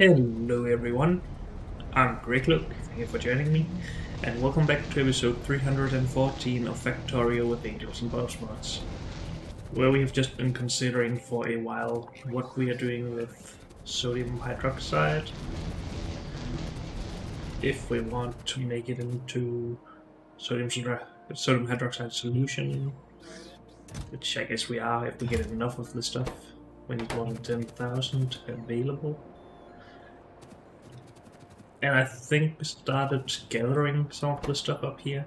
Hello everyone, I'm Greg Look, thank you for joining me, and welcome back to episode 314 of Factorio with Angels and Boss Mods, where we have just been considering for a while what we are doing with sodium hydroxide, if we want to make it into sodium hydroxide solution, which I guess we are if we get enough of the stuff. We need more than 10,000 available. And I think we started gathering some of the stuff up here,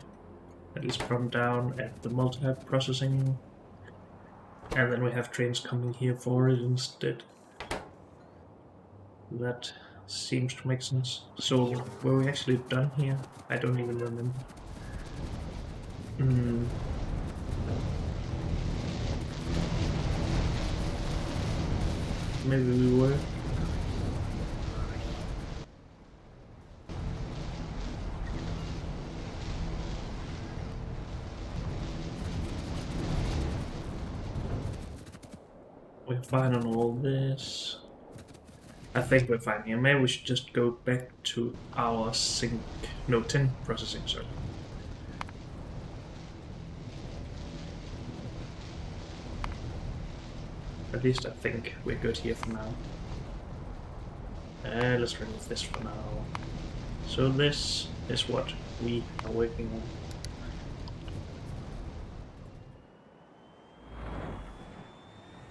at least from down at the multi-processing, and then we have trains coming here for it instead. That seems to make sense. So, were we actually done here? I don't even remember. Hmm. Maybe we were. We're fine on all this. I think we're fine here. Maybe we should just go back to our tin processing, sorry. At least I think we're good here for now. Let's remove this for now. So this is what we are working on.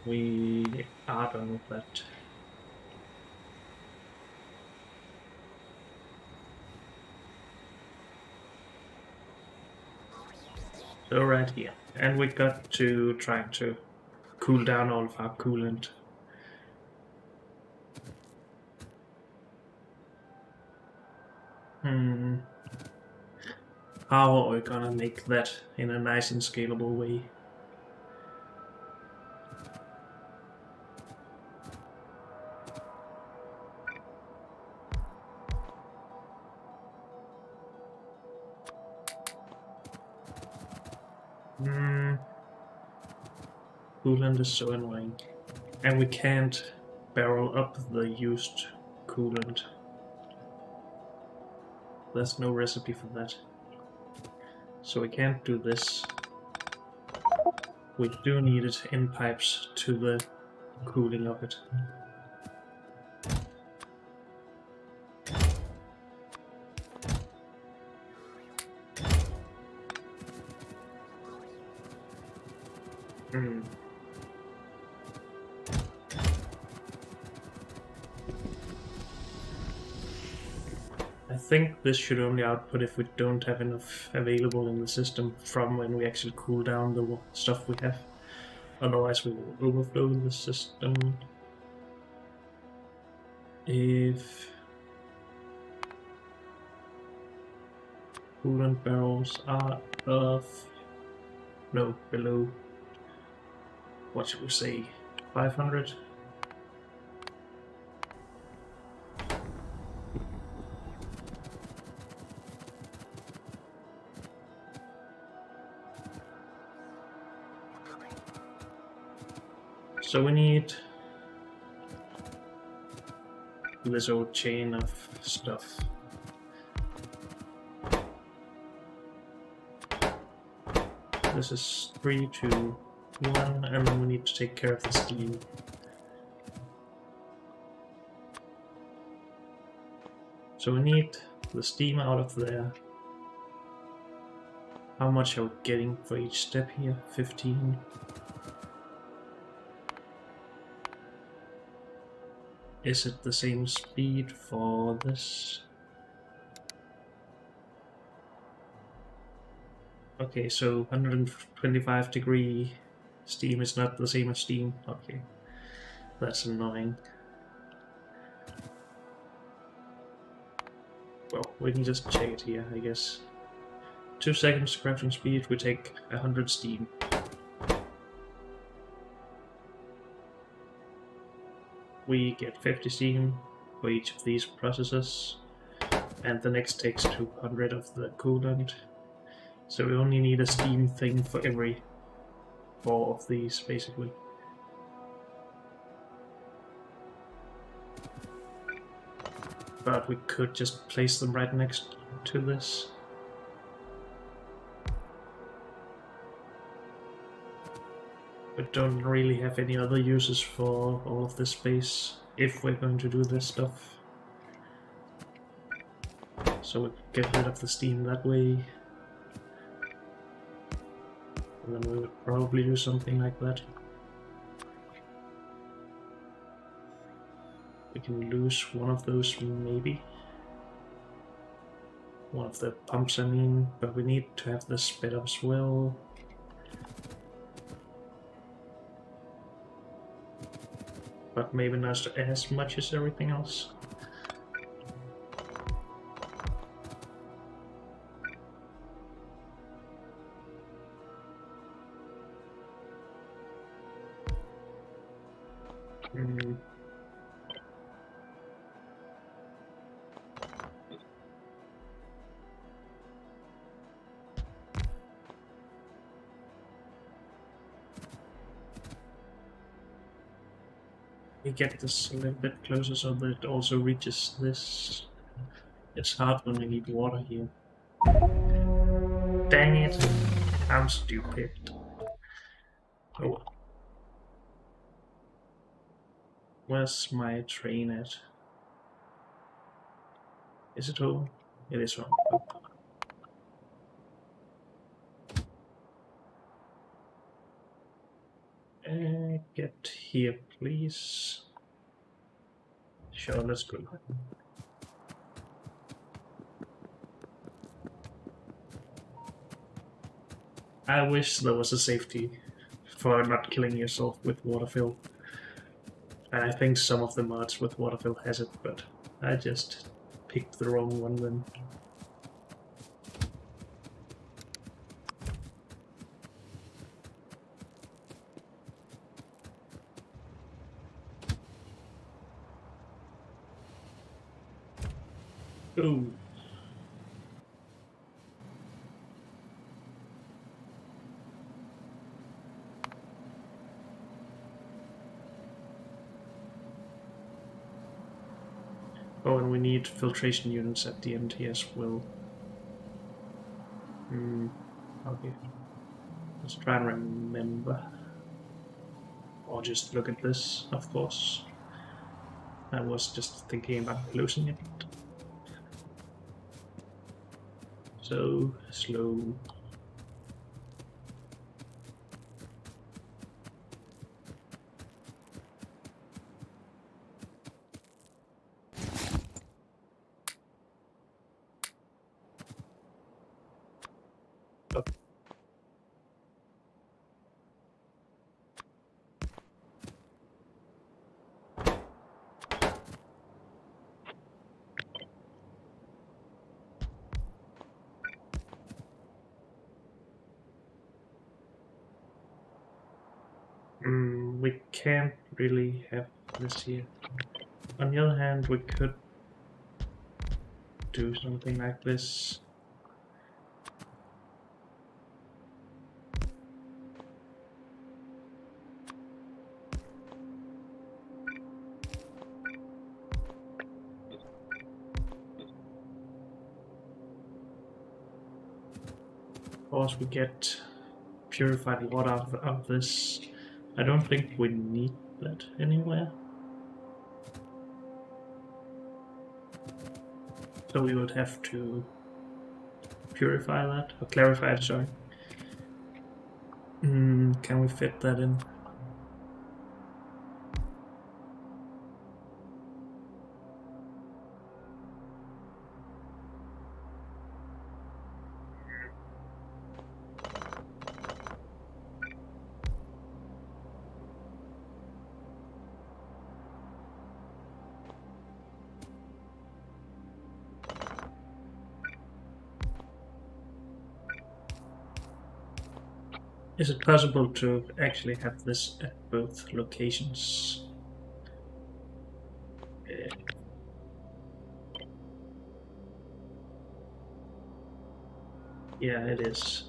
We are done with that. So right here. And we got to trying to cool down all of our coolant. How are we gonna make that in a nice and scalable way? Coolant is so annoying. And we can't barrel up the used coolant. There's no recipe for that. So we can't do this. We do need it in pipes to the cooling of it. I think this should only output if we don't have enough available in the system from when we actually cool down the stuff we have. Otherwise we will overflow the system. If coolant barrels are below, what should we say, 500? So we need this old chain of stuff. This is 3, 2, 1, and then we need to take care of the steam. So we need the steam out of there. How much are we getting for each step here? 15. Is it the same speed for this? Okay, so 125 degree steam is not the same as steam. Okay, that's annoying. Well, we can just check it here, I guess. 2 seconds crouching speed, we take 100 steam. We get 50 steam for each of these processes, and the next takes 200 of the coolant. So we only need a steam thing for every 4 of these, basically. but we could just place them right next to this. We don't really have any other uses for all of this space if we're going to do this stuff. So we get rid of the steam that way. And then we would probably do something like that. We can lose one of those, maybe. One of the pumps, I mean, but we need to have this sped up as well. But maybe not as much as everything else. We get this a little bit closer so that it also reaches this. It's hard when we need water here. Dang it! I'm stupid. Oh well. Where's my train at? Is it home? It is home. Get here, please. Sure, let's go. I wish there was a safety for not killing yourself with water fill. And I think some of the mods with water fill has it, but I just picked the wrong one then. Oh. Oh, and we need filtration units at the end here as well. Okay. Let's try and remember. Or just look at this, of course. I was just thinking about closing it. So slow. Oh. We can't really have this here. On the other hand, we could do something like this. Of course, we get purified water out of this. I don't think we need that anywhere. So we would have to purify that, or clarify it, sorry. Can we fit that in? Is it possible to actually have this at both locations? Yeah, it is.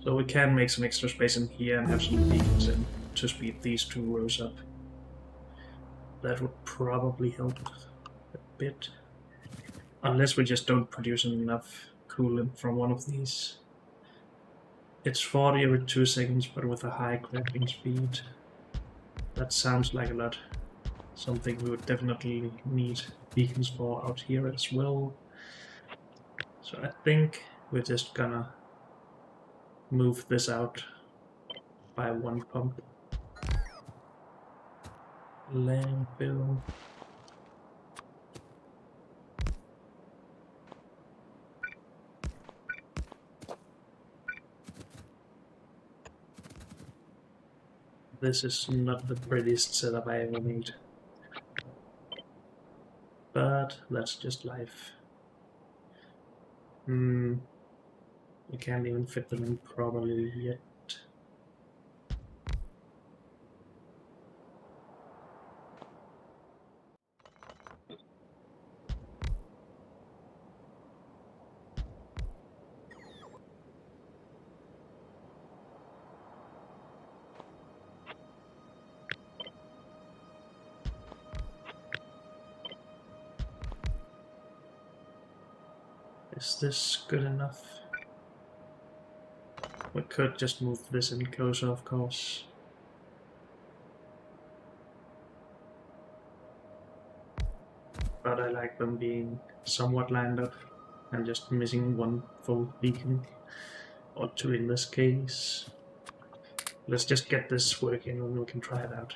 So we can make some extra space in here and have some beacons in to speed these 2 rows up. That would probably help a bit. Unless we just don't produce enough coolant from one of these. It's 40 every 2 seconds, but with a high crafting speed. That sounds like a lot. Something we would definitely need beacons for out here as well. So I think we're just gonna move this out by 1 pump. Landfill. This is not the prettiest setup I ever made. But that's just life. We can't even fit them in properly yet. Is this good enough? We could just move this in closer, of course. But I like them being somewhat lined up and just missing 1 full beacon, or 2 in this case. Let's just get this working and we can try it out.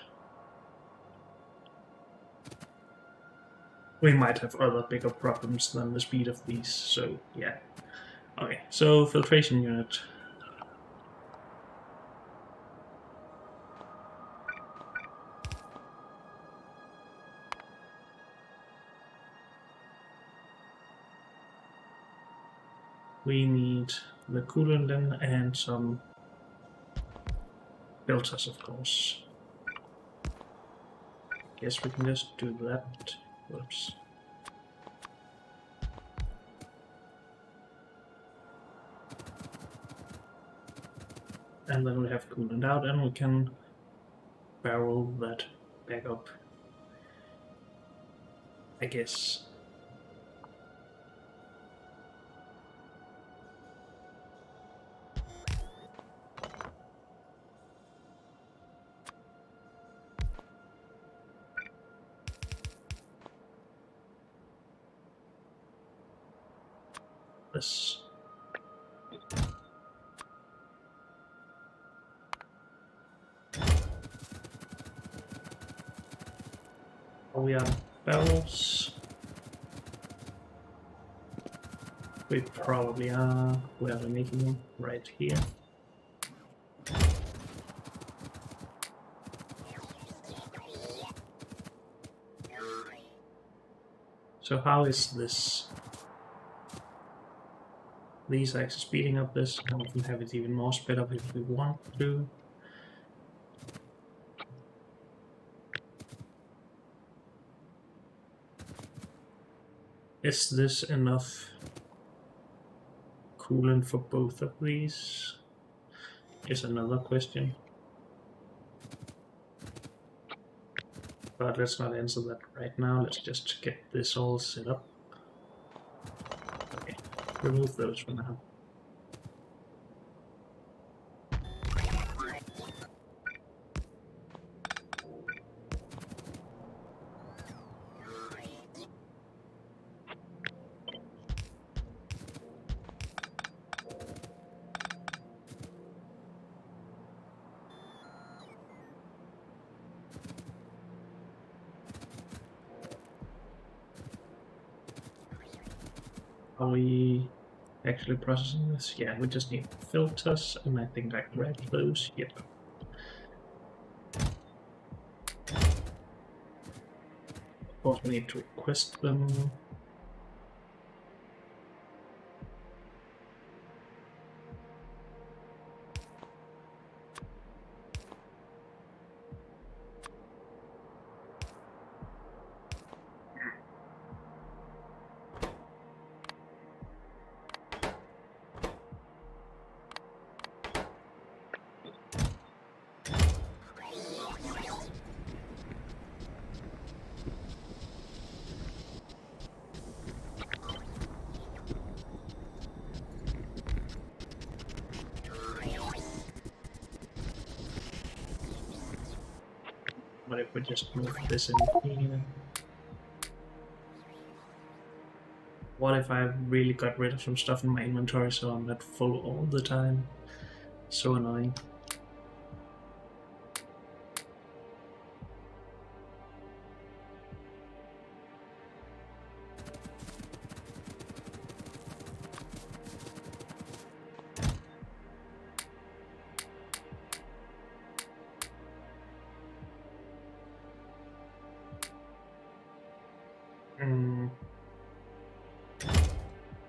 We might have other bigger problems than the speed of these, so yeah. Okay, so filtration unit. We need the coolant in and some filters, of course. Guess we can just do that. Whoops. And then we have coolant out and we can barrel that back up, I guess. This. Oh, we have barrels. We probably are. Where are we making them? Right here. So how is this? These are actually speeding up this, and we can have it even more sped up if we want to. Is this enough coolant for both of these? Is another question. But let's not answer that right now. Let's just get this all set up. Okay, remove those for now. Are we actually processing this? Yeah, we just need filters, and I think I grabbed those. Yep. Of course, we need to request them. But if we just move this in here... What if I really got rid of some stuff in my inventory so I'm not full all the time? So annoying.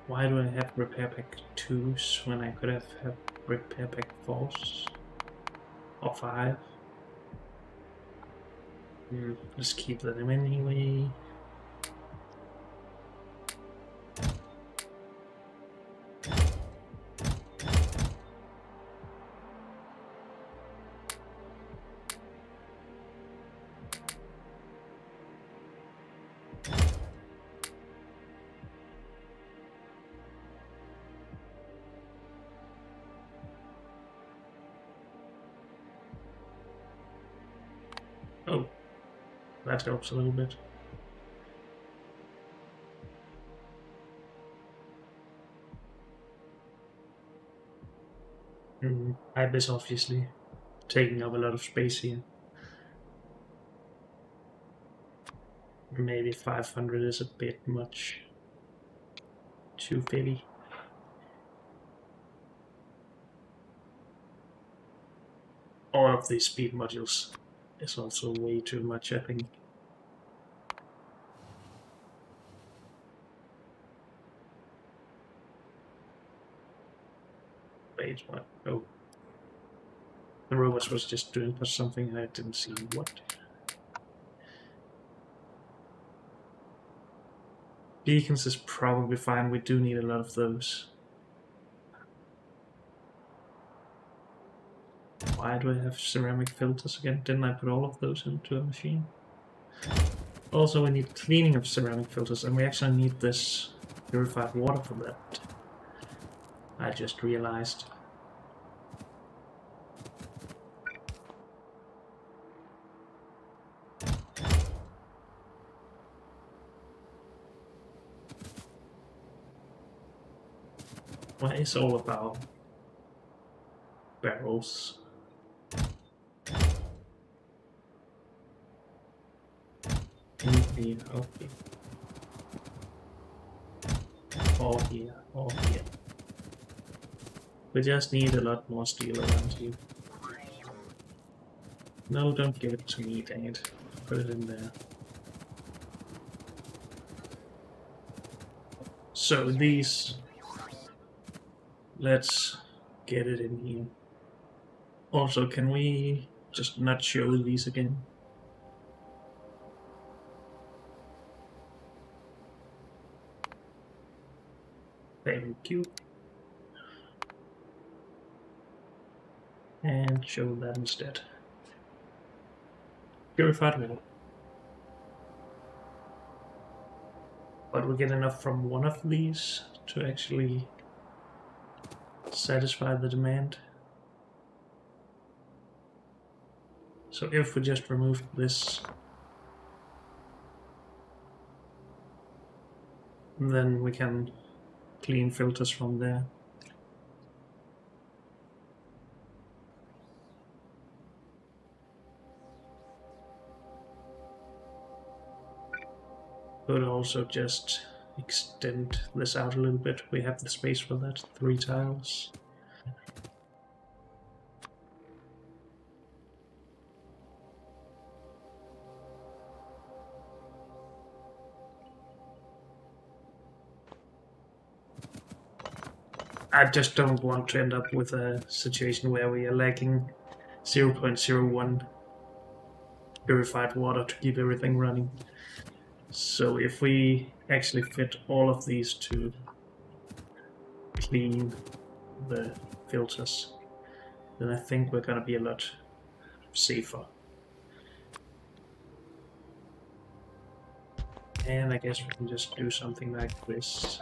Why do I have repair pack 2s when I could have had repair pack 4s? Or 5? Let's keep them anyway. Oh, that helps a little bit. Ibis obviously taking up a lot of space here. Maybe 500 is a bit much. Too filly. All of these speed modules is also way too much, I think. Wait, what? Oh. The robot was just doing something I didn't see. What? Beacons is probably fine. We do need a lot of those. Why do I have ceramic filters again? Didn't I put all of those into a machine? Also, we need cleaning of ceramic filters, and we actually need this purified water for that. I just realized. What is all about barrels? In here, okay. All here, all here. We just need a lot more steel around here. No, don't give it to me, dang it. Put it in there. So these... Let's get it in here. Also, can we just not show these again? Thank you. And show that instead. Purified water. But we get enough from one of these to actually satisfy the demand. So if we just remove this, then we can clean filters from there. Could also just extend this out a little bit. We have the space for that, 3 tiles. I just don't want to end up with a situation where we are lacking 0.01 purified water to keep everything running. So if we actually fit all of these to clean the filters, then I think we're gonna be a lot safer. And I guess we can just do something like this.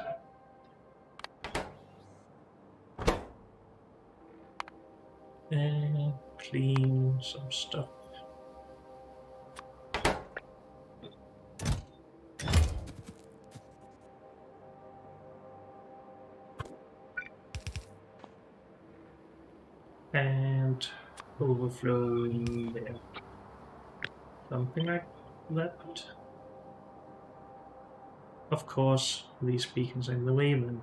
And clean some stuff. and overflowing there. Something like that. Of course, these beacons are in the way then.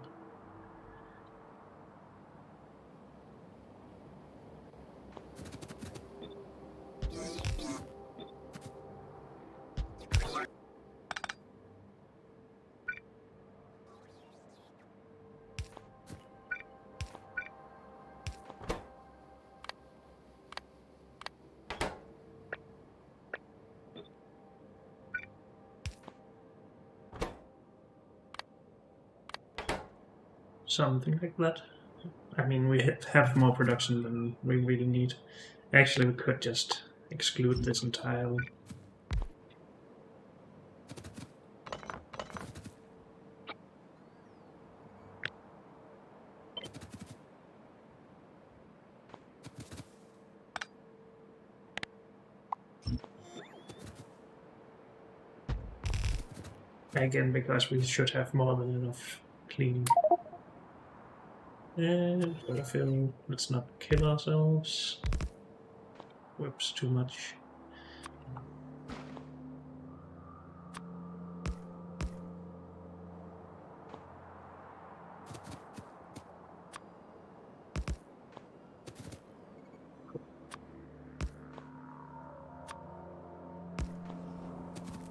Something like that. I mean, we have more production than we really need. Actually, we could just exclude this entirely. Again, because we should have more than enough cleaning. And fulfill, let's not kill ourselves. Whoops, too much.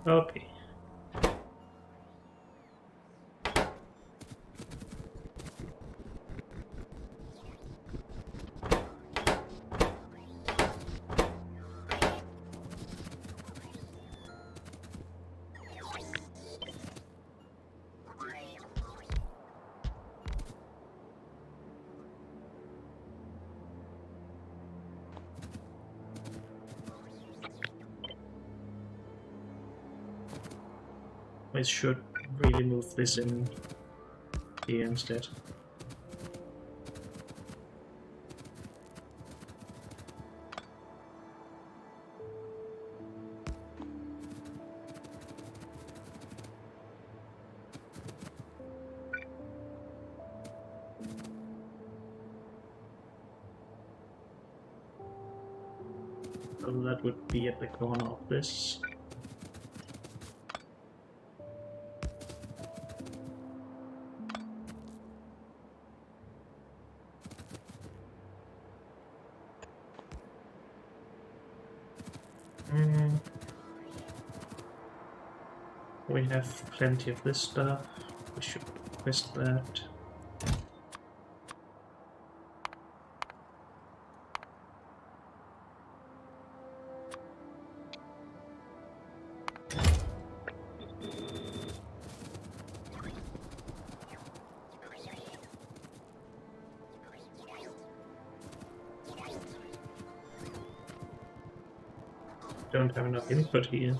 Okay. I should really move this in here instead. So that would be at the corner of this. We have plenty of this stuff. We should request that. Don't have enough input here.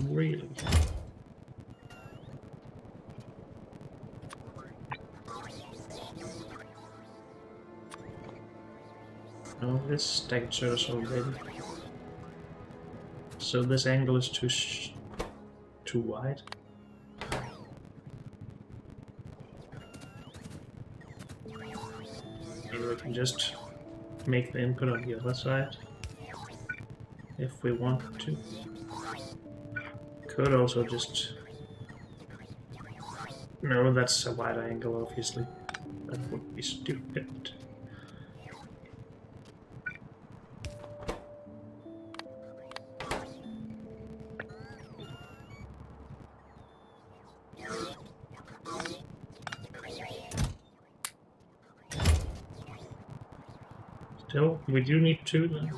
Really? Oh, this stacked serves already. So this angle is too wide. Maybe we can just make the input on the other side if we want to. Could also just... No, that's a wide angle, obviously. That would be stupid. Still, we do need two then.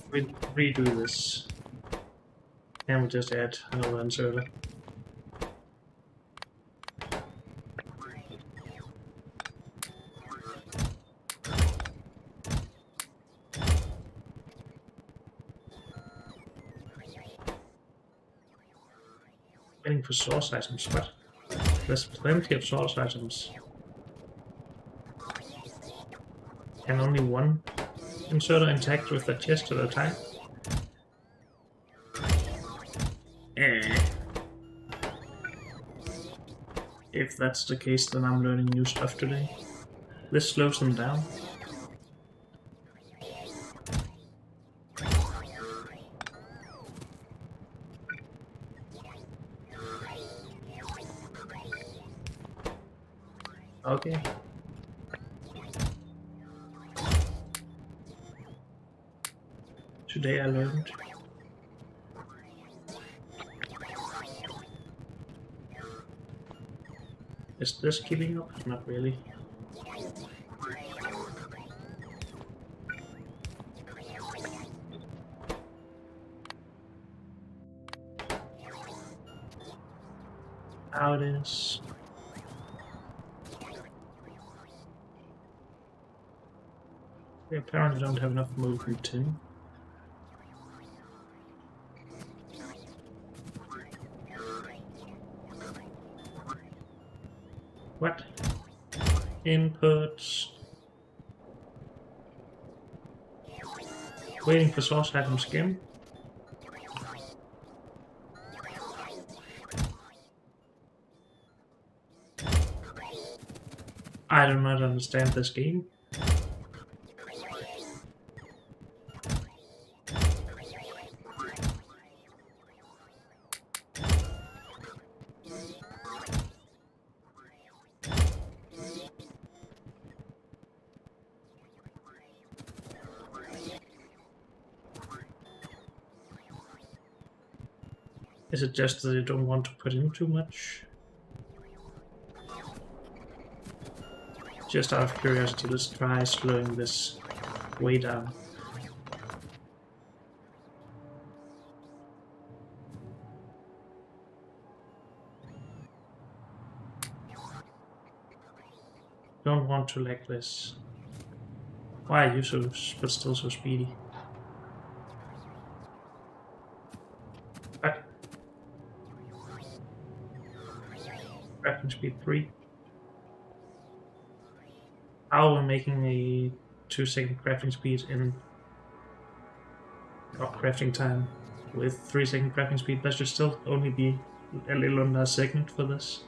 We'll redo this. And we'll just add another inserter. Waiting for source items, what? There's plenty of source items. And only one inserter intact with a chest at a time? If that's the case, then I'm learning new stuff today. This slows them down. Okay. Today I learned. Is this keeping up? Not really. How it is. We apparently don't have enough movement too. What? Inputs. Waiting for source items again. I do not understand this game. Is it just that I don't want to put in too much? Just out of curiosity, let's try slowing this way down. Don't want to lag this. Why are you so, but still so speedy? What? Crafting speed 3. How are we making a 2-second crafting speed in crafting time with 3-second crafting speed? That should still only be a little under a second for this.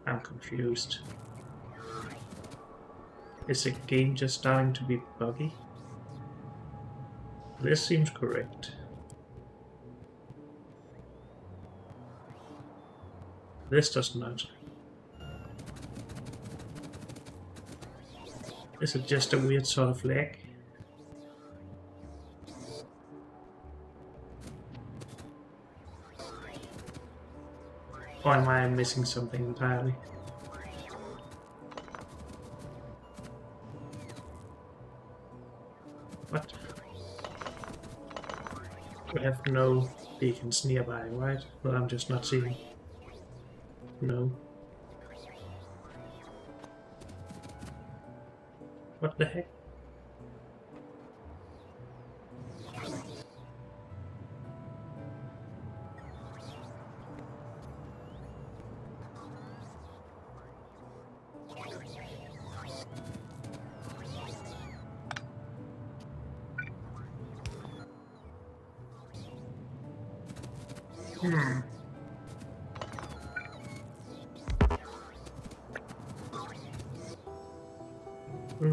I'm confused. Is the game just starting to be buggy? This seems correct. This does not. Is it just a weird sort of lag? Or am I missing something entirely? What? We have no beacons nearby, right? But I'm just not seeing. No. What the heck?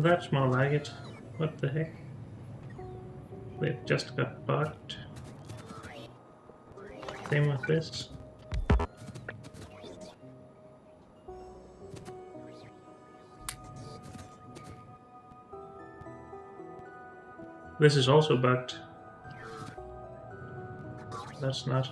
That's more like it. What the heck? It just got bugged. Same with this. This is also bugged. That's not.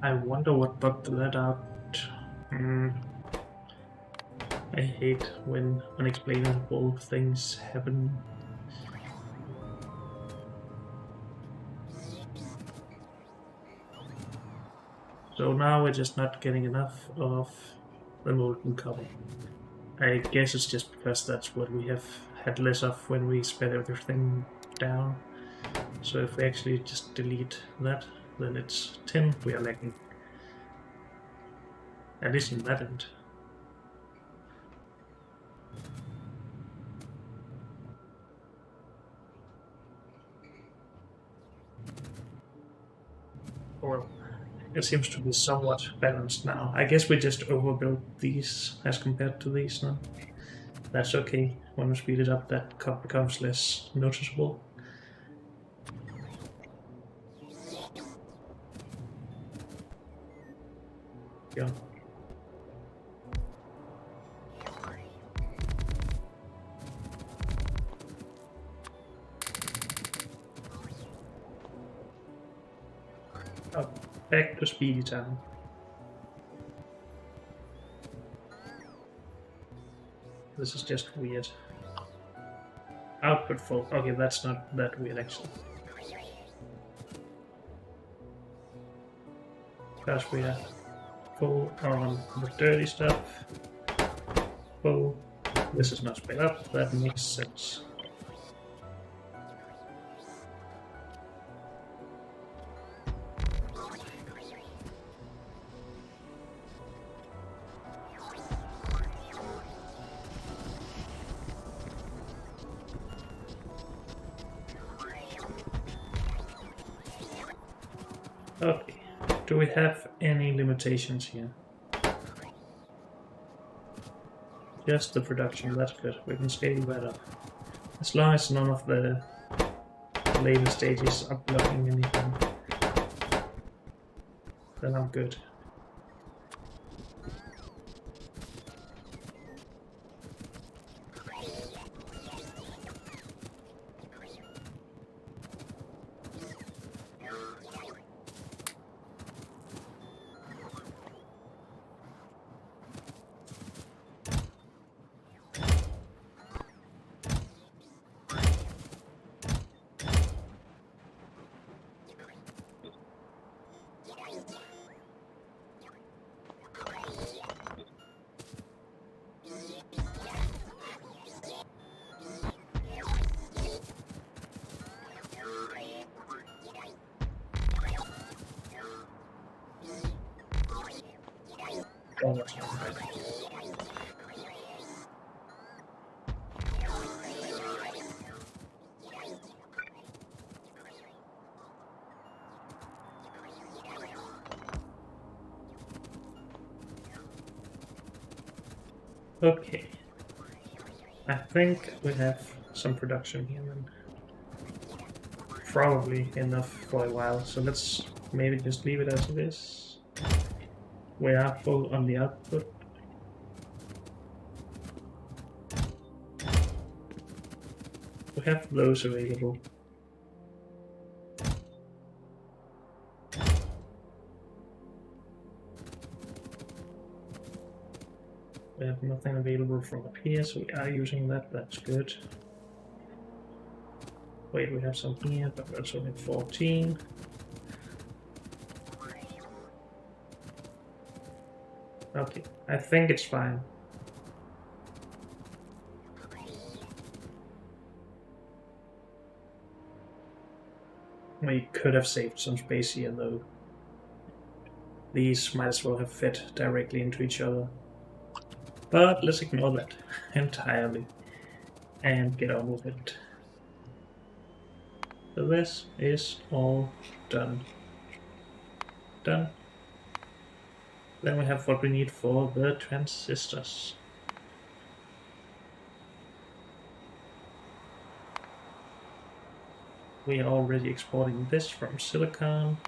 I wonder what bugged that out. I hate when unexplainable things happen. So now we're just not getting enough of the molten copper. I guess it's just because that's what we have had less of when we sped everything down. So if we actually just delete that, then it's 10. We are lagging. At least in that end. Well, it seems to be somewhat balanced now. I guess we just overbuilt these as compared to these now. That's okay. When we speed it up, that becomes less noticeable. Yeah. Oh, back to speedy time. This is just weird. Output full. Okay, that's not that weird actually. Because we are full on the dirty stuff. Full. This is not sped up. That makes sense. Okay, do we have any limitations here? Just the production, that's good. We can scale that up. As long as none of the later stages are blocking anything, then I'm good. Oh, that's not bad. Okay. I think we have some production here then. Probably enough for a while, so let's maybe just leave it as it is. We are full on the output. We have those available. We have nothing available from up here, so we are using that. That's good. Wait, we have some here, but that's only 14. Okay, I think it's fine. We could have saved some space here though. These might as well have fit directly into each other. But let's ignore that entirely and get on with it. So this is all done. Done. Then we have what we need for the transistors. We are already exporting this from silicon.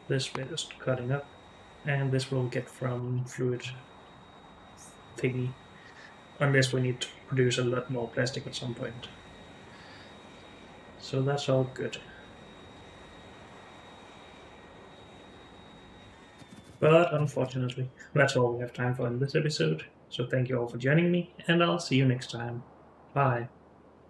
This we're just cutting up. And this we'll get from fluid thingy. Unless we need to produce a lot more plastic at some point. So that's all good. But unfortunately, that's all we have time for in this episode. So thank you all for joining me, and I'll see you next time. Bye.